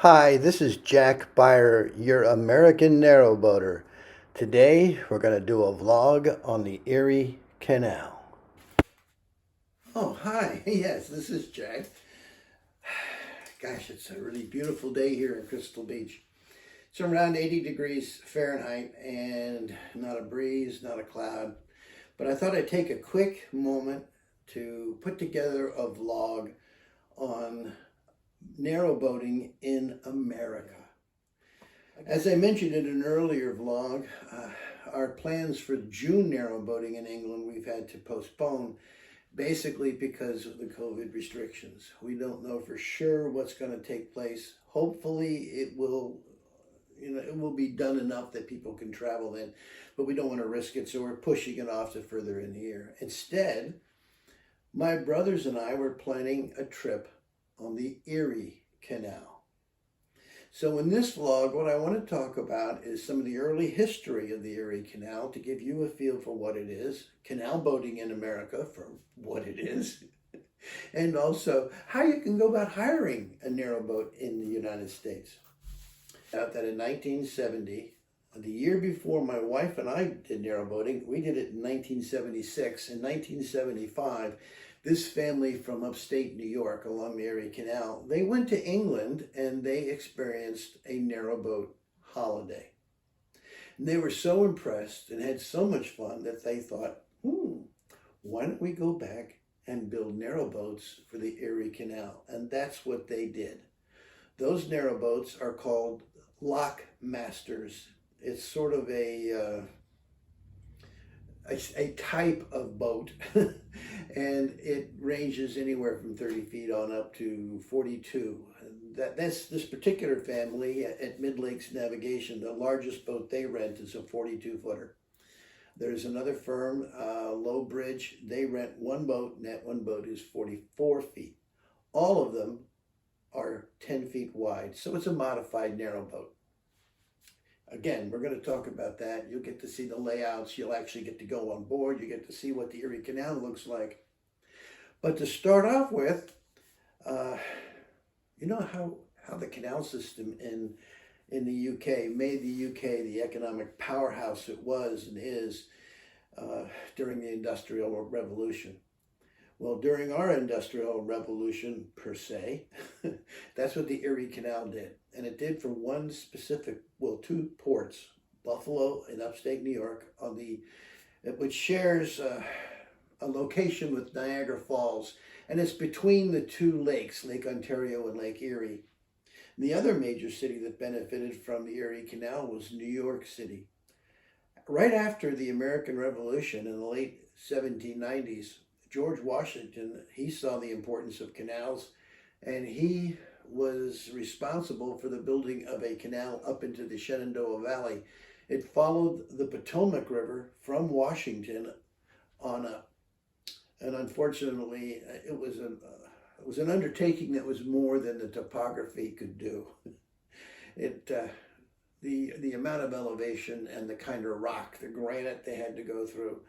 Hi, this is Jack Byer, your American Narrowboater. Today we're going to do a vlog on the Erie Canal. Oh, hi. Yes, this is Jack. Gosh, it's a really beautiful day here in Crystal Beach. It's around 80 degrees Fahrenheit and not a breeze, not a cloud. But I thought I'd take a quick moment to put together a vlog on narrowboating in America. As I mentioned in an earlier vlog, our plans for June narrowboating in England we've had to postpone basically because of the COVID restrictions. We don't know for sure what's going to take place. Hopefully it will be done enough that people can travel then, but we don't want to risk it, so we're pushing it off to further in the year. Instead, my brothers and I were planning a trip on the Erie Canal. So in this vlog, what I want to talk about is some of the early history of the Erie Canal to give you a feel for what it is, canal boating in America for what it is, and also how you can go about hiring a narrowboat in the United States. Out that in 1970, the year before my wife and I did narrowboating, we did it in 1976. In 1975, this family from upstate New York along the Erie Canal, they went to England and they experienced a narrowboat holiday. And they were so impressed and had so much fun that they thought, why don't we go back and build narrowboats for the Erie Canal? And that's what they did. Those narrowboats are called lock masters. It's sort of a type of boat and it ranges anywhere from 30 feet on up to 42. That's this particular family at Mid Lakes Navigation. The largest boat they rent is a 42-footer. There's another firm, Low Bridge. They rent one boat, and that one boat is 44 feet. All of them are 10 feet wide, so it's a modified narrowboat. Again, we're going to talk about that. You'll get to see the layouts. You'll actually get to go on board. You get to see what the Erie Canal looks like. But to start off with, you know how the canal system in the UK made the UK the economic powerhouse it was and is during the Industrial Revolution. Well, during our Industrial Revolution, per se, that's what the Erie Canal did. And it did for one specific, well, two ports, Buffalo and upstate New York, which shares a location with Niagara Falls. And it's between the two lakes, Lake Ontario and Lake Erie. And the other major city that benefited from the Erie Canal was New York City. Right after the American Revolution in the late 1790s, George Washington, he saw the importance of canals, and he was responsible for the building of a canal up into the Shenandoah Valley. It followed the Potomac River from Washington on up. And unfortunately, it was an undertaking that was more than the topography could do. The amount of elevation and the kind of rock, the granite they had to go through.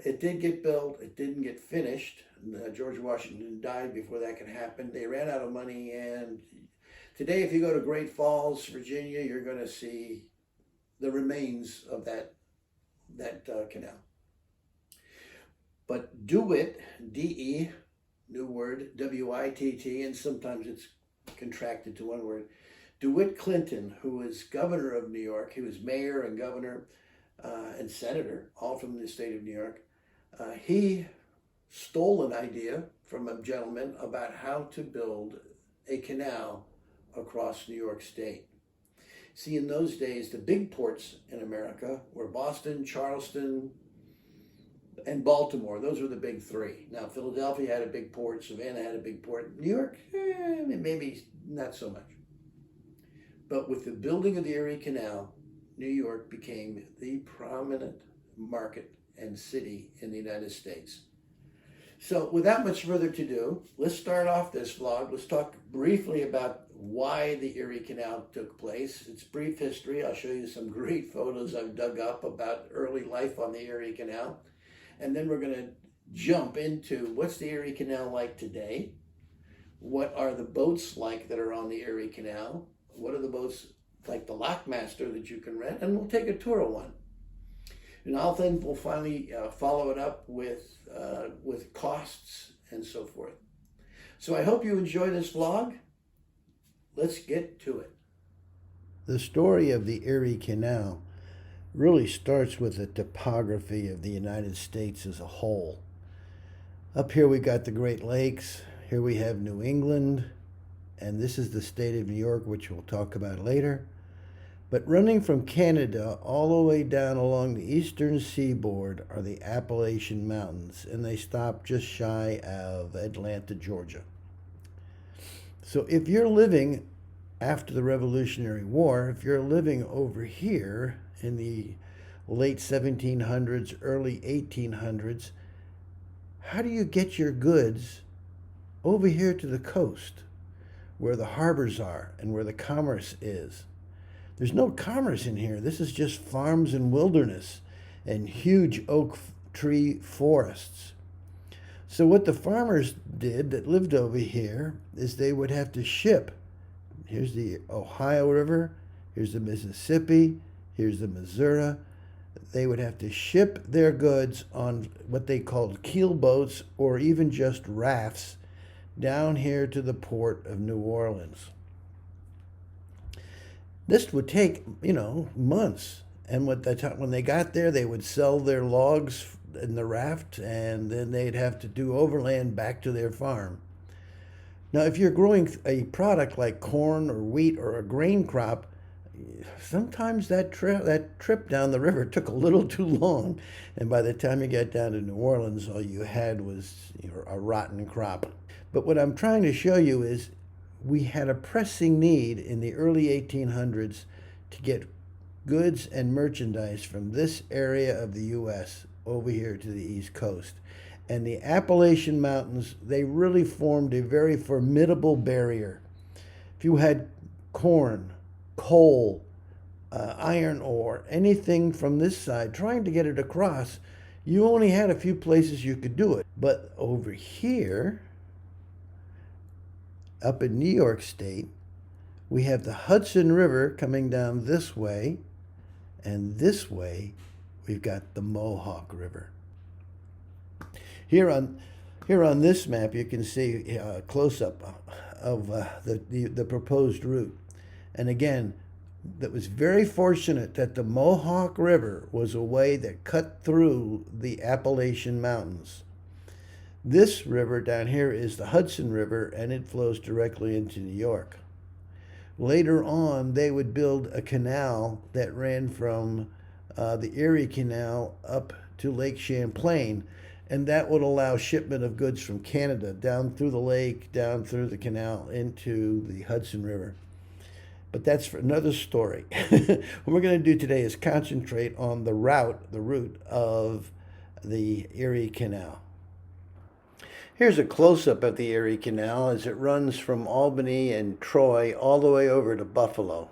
It did get built. It didn't get finished. George Washington died before that could happen. They ran out of money, and today, if you go to Great Falls, Virginia, you're going to see the remains of that canal. But DeWitt, D-E, new word, W-I-T-T, and sometimes it's contracted to one word. DeWitt Clinton, who was governor of New York, he was mayor and governor and senator, all from the state of New York. He stole an idea from a gentleman about how to build a canal across New York State. See, in those days, the big ports in America were Boston, Charleston, and Baltimore. Those were the big three. Now, Philadelphia had a big port, Savannah had a big port. New York, maybe not so much. But with the building of the Erie Canal, New York became the prominent market and city in the United States. So without much further ado, let's start off this vlog. Let's talk briefly about why the Erie Canal took place. It's brief history. I'll show you some great photos I've dug up about early life on the Erie Canal. And then we're going to jump into what's the Erie Canal like today. what are the boats like that are on the Erie Canal, what are the boats like the Lockmaster that you can rent, and we'll take a tour of one. And we'll finally follow it up with costs and so forth. So I hope you enjoy this vlog. Let's get to it. The story of the Erie Canal really starts with the topography of the United States as a whole. Up here we got the Great Lakes, here we have New England, and this is the state of New York, which we'll talk about later. But running from Canada all the way down along the eastern seaboard are the Appalachian Mountains, and they stop just shy of Atlanta, Georgia. So if you're living after the Revolutionary War, if you're living over here in the late 1700s, early 1800s, how do you get your goods over here to the coast, where the harbors are and where the commerce is? There's no commerce in here. This is just farms and wilderness and huge oak tree forests. So what the farmers did that lived over here is they would have to ship. Here's the Ohio River, here's the Mississippi, here's the Missouri. They would have to ship their goods on what they called keel boats or even just rafts down here to the port of New Orleans. This would take, months. And when they got there, they would sell their logs in the raft, and then they'd have to do overland back to their farm. Now, if you're growing a product like corn or wheat or a grain crop, sometimes that trip down the river took a little too long. And by the time you got down to New Orleans, all you had was a rotten crop. But what I'm trying to show you is we had a pressing need in the early 1800s to get goods and merchandise from this area of the U.S. over here to the East Coast. And the Appalachian Mountains, they really formed a very formidable barrier. If you had corn, coal, iron ore, anything from this side, trying to get it across, you only had a few places you could do it. But over here, up in New York State, we have the Hudson River coming down this way, and this way we've got the Mohawk River. Here on this map, you can see a close-up of the proposed route. And again, that was very fortunate that the Mohawk River was a way that cut through the Appalachian Mountains. This river down here is the Hudson River, and it flows directly into New York. Later on, they would build a canal that ran from the Erie Canal up to Lake Champlain, and that would allow shipment of goods from Canada down through the lake, down through the canal, into the Hudson River. But that's for another story. What we're going to do today is concentrate on the route of the Erie Canal. Here's a close-up of the Erie Canal as it runs from Albany and Troy all the way over to Buffalo.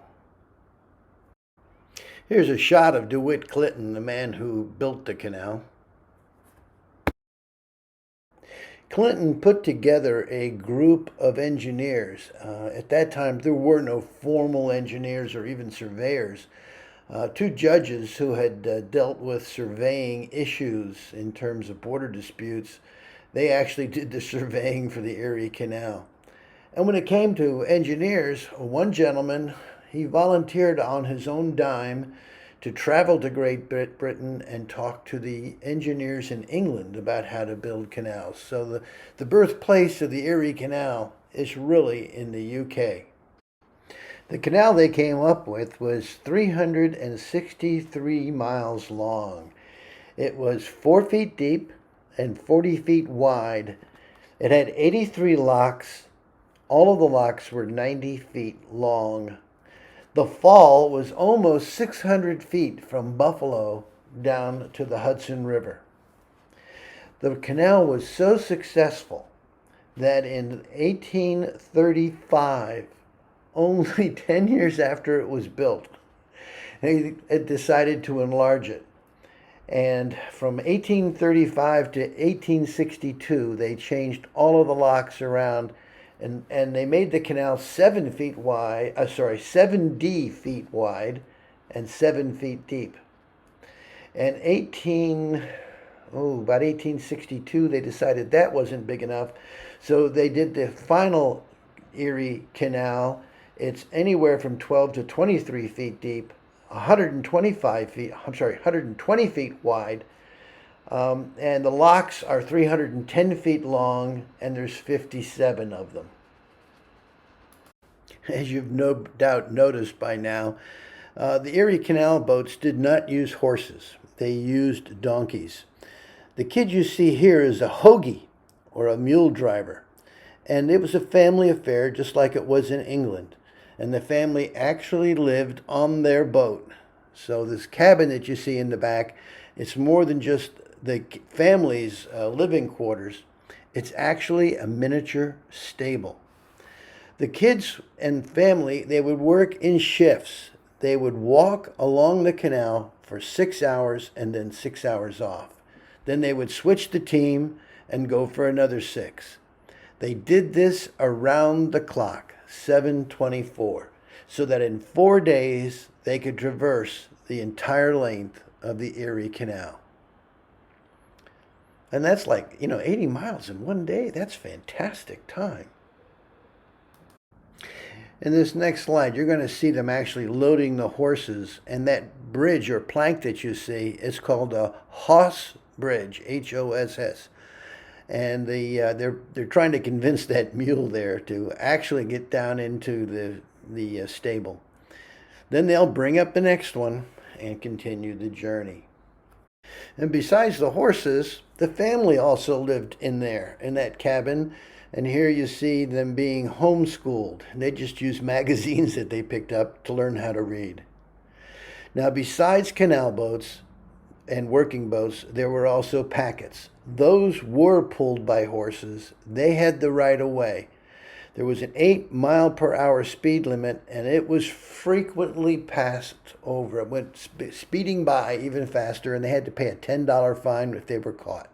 Here's a shot of DeWitt Clinton, the man who built the canal. Clinton put together a group of engineers. At that time, there were no formal engineers or even surveyors. Two judges who had dealt with surveying issues in terms of border disputes, they actually did the surveying for the Erie Canal. And when it came to engineers, one gentleman, he volunteered on his own dime to travel to Great Britain and talk to the engineers in England about how to build canals. So the birthplace of the Erie Canal is really in the UK. The canal they came up with was 363 miles long. It was 4 feet deep and 40 feet wide. It had 83 locks. All of the locks were 90 feet long. The fall was almost 600 feet from Buffalo down to the Hudson River. The canal was so successful that in 1835, only 10 years after it was built, they decided to enlarge it. And from 1835 to 1862, they changed all of the locks around, And they made the canal 7 feet wide. 70 feet wide, and 7 feet deep. And about 1862, they decided that wasn't big enough, so they did the final Erie Canal. It's anywhere from 12 to 23 feet deep, 120 feet wide, and the locks are 310 feet long, and there's 57 of them. As you've no doubt noticed by now, the Erie Canal boats did not use horses. They used donkeys. The kid you see here is a hoagie, or a mule driver. And it was a family affair, just like it was in England. And the family actually lived on their boat. So this cabin that you see in the back, it's more than just the family's living quarters. It's actually a miniature stable. The kids and family, they would work in shifts. They would walk along the canal for 6 hours and then 6 hours off. Then they would switch the team and go for another 6. They did this around the clock, 7/24, so that in 4 days they could traverse the entire length of the Erie Canal. And that's like, 80 miles in 1 day. That's fantastic time. In this next slide, you're going to see them actually loading the horses, and that bridge or plank that you see is called a Hoss Bridge, Hoss. And they're trying to convince that mule there to actually get down into the stable. Then they'll bring up the next one and continue the journey. And besides the horses, the family also lived in that cabin. And here you see them being homeschooled. They just used magazines that they picked up to learn how to read. Now, besides canal boats and working boats, there were also packets. Those were pulled by horses. They had the right of way. There was an 8-mile-per-hour speed limit, and it was frequently passed over. It went speeding by even faster, and they had to pay a $10 fine if they were caught.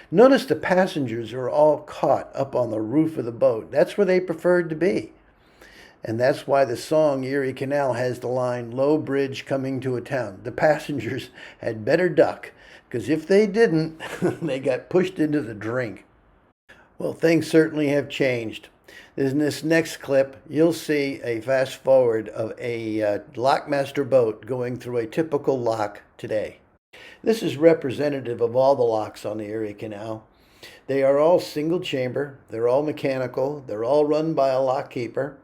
Notice the passengers are all caught up on the roof of the boat. That's where they preferred to be. And that's why the song Erie Canal has the line, "Low bridge coming to a town." The passengers had better duck, because if they didn't, they got pushed into the drink. Well, things certainly have changed. In this next clip, you'll see a fast forward of a lockmaster boat going through a typical lock today. This is representative of all the locks on the Erie Canal. They are all single chamber, they're all mechanical, they're all run by a lock keeper.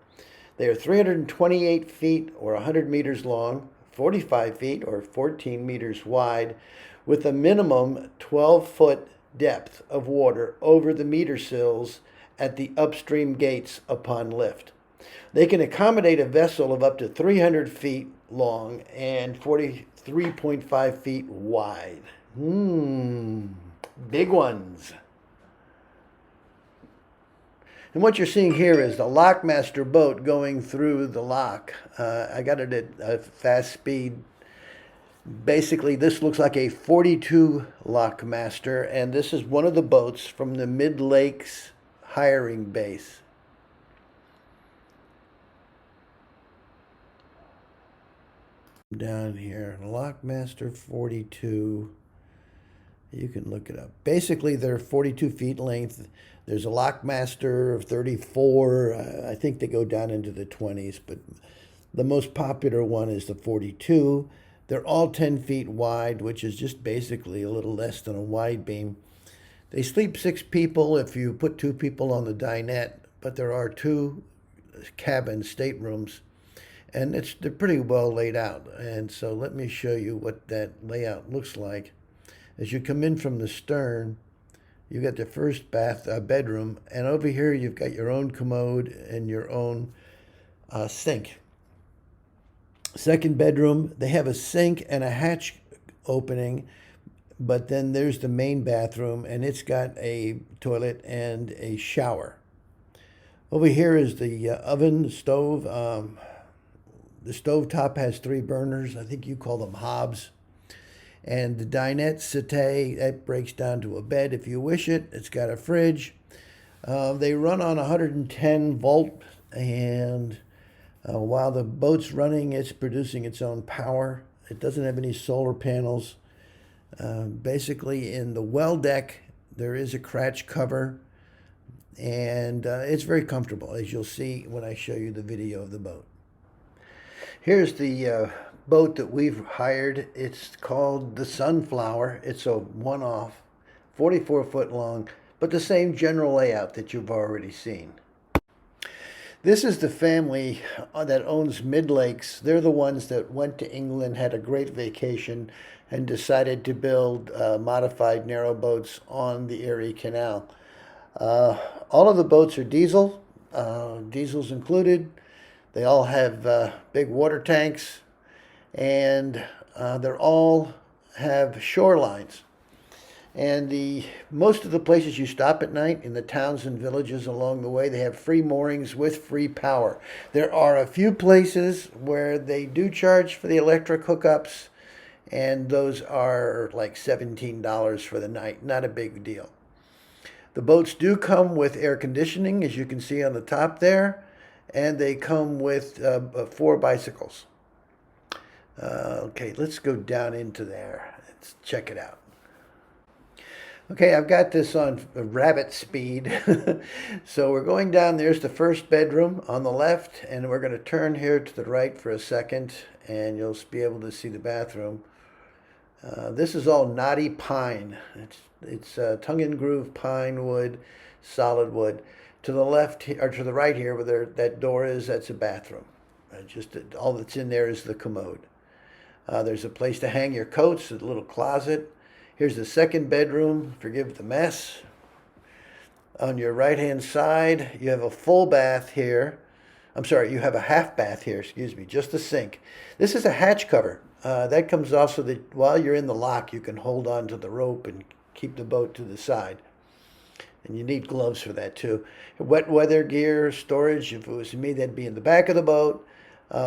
They are 328 feet or 100 meters long, 45 feet or 14 meters wide, with a minimum 12-foot depth of water over the meter sills at the upstream gates upon lift. They can accommodate a vessel of up to 300 feet long and 43.5 feet wide. Big ones. And what you're seeing here is the lockmaster boat going through the lock. I got it at a fast speed. Basically, this looks like a 42 lockmaster, and this is one of the boats from the Mid-Lakes hiring base. Down here, Lockmaster 42. You can look it up. Basically, they're 42 feet length. There's a Lockmaster of 34. I think they go down into the 20s, but the most popular one is the 42. They're all 10 feet wide, which is just basically a little less than a wide beam. They sleep 6 people if you put 2 people on the dinette, but there are 2 cabin staterooms. And they're pretty well laid out. And so let me show you what that layout looks like. As you come in from the stern, you've got the first bedroom. And over here, you've got your own commode and your own sink. Second bedroom, they have a sink and a hatch opening. But then there's the main bathroom, and it's got a toilet and a shower. Over here is the oven stove. The stovetop has 3 burners. I think you call them hobs. And the dinette settee, that breaks down to a bed if you wish it. It's got a fridge. They run on 110 volt, and while the boat's running, it's producing its own power. It doesn't have any solar panels. Basically, in the well deck, there is a cratch cover, and it's very comfortable, as you'll see when I show you the video of the boat. Here's the boat that we've hired. It's called the Sunflower. It's a one-off, 44-foot long, but the same general layout that you've already seen. This is the family that owns Mid Lakes. They're the ones that went to England, had a great vacation, and decided to build modified narrowboats on the Erie Canal. All of the boats are diesel, diesel's included. They all have big water tanks, and they all have shorelines. And most of the places you stop at night in the towns and villages along the way, they have free moorings with free power. There are a few places where they do charge for the electric hookups, and those are like $17 for the night. Not a big deal. The boats do come with air conditioning, as you can see on the top there, and they come with 4 bicycles. Okay, let's go down into there. Let's check it out. Okay, I've got this on rabbit speed. So we're going down. There's the first bedroom on the left, and we're going to turn here to the right for a second, and you'll be able to see the bathroom. This is all knotty pine. It's tongue and groove pine wood, solid wood. To the left, or to the right here, where that door is, that's a bathroom. All that's in there is the commode. There's a place to hang your coats, a little closet. Here's the second bedroom. Forgive the mess. On your right-hand side, you have a full bath here. I'm sorry, you have a half bath here, excuse me, just a sink. This is a hatch cover. That comes off so that while you're in the lock, you can hold on to the rope and keep the boat to the side. And you need gloves for that too. Wet weather gear, storage. If it was me, that'd be in the back of the boat.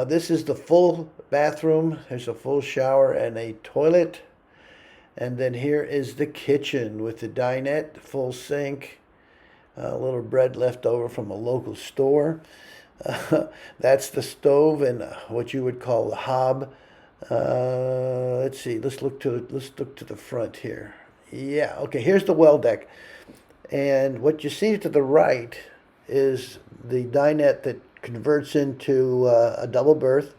This is the full bathroom. There's a full shower and a toilet. And then here is the kitchen with the dinette, full sink, a little bread left over from a local store. That's the stove and what you would call the hob. Let's see. Let's look to the front here. Yeah. Okay. Here's the well deck, and what you see to the right is the dinette that converts into a double berth.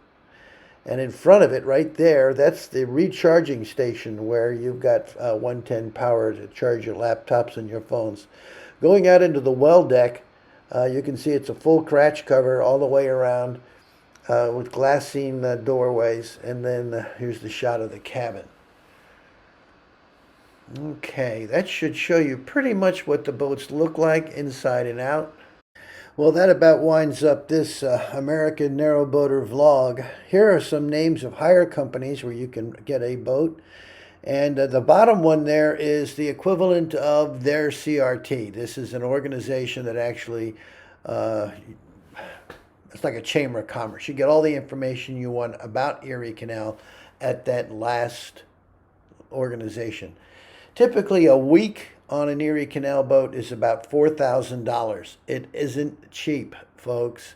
And in front of it, right there, that's the recharging station where you've got 110 power to charge your laptops and your phones. Going out into the well deck, you can see it's a full cratch cover all the way around with glassine doorways. And then here's the shot of the cabin. Okay, that should show you pretty much what the boats look like inside and out. Well, that about winds up this American Narrowboater vlog. Here are some names of hire companies where you can get a boat. And the bottom one there is the equivalent of their CRT. This is an organization that actually, it's like a chamber of commerce. You get all the information you want about Erie Canal at that last organization. Typically a week on an Erie Canal boat is about $4,000. It isn't cheap, folks.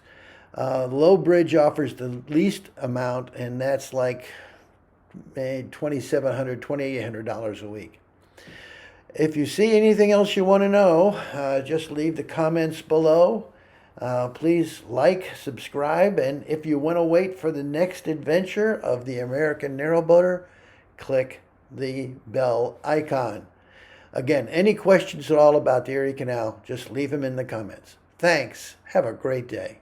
Low Bridge offers the least amount, and that's like $2,700, $2,800 a week. If you see anything else you want to know, just leave the comments below. Please like, subscribe, and if you want to wait for the next adventure of the American Narrowboater, click the bell icon. Again, any questions at all about the Erie Canal, just leave them in the comments. Thanks. Have a great day.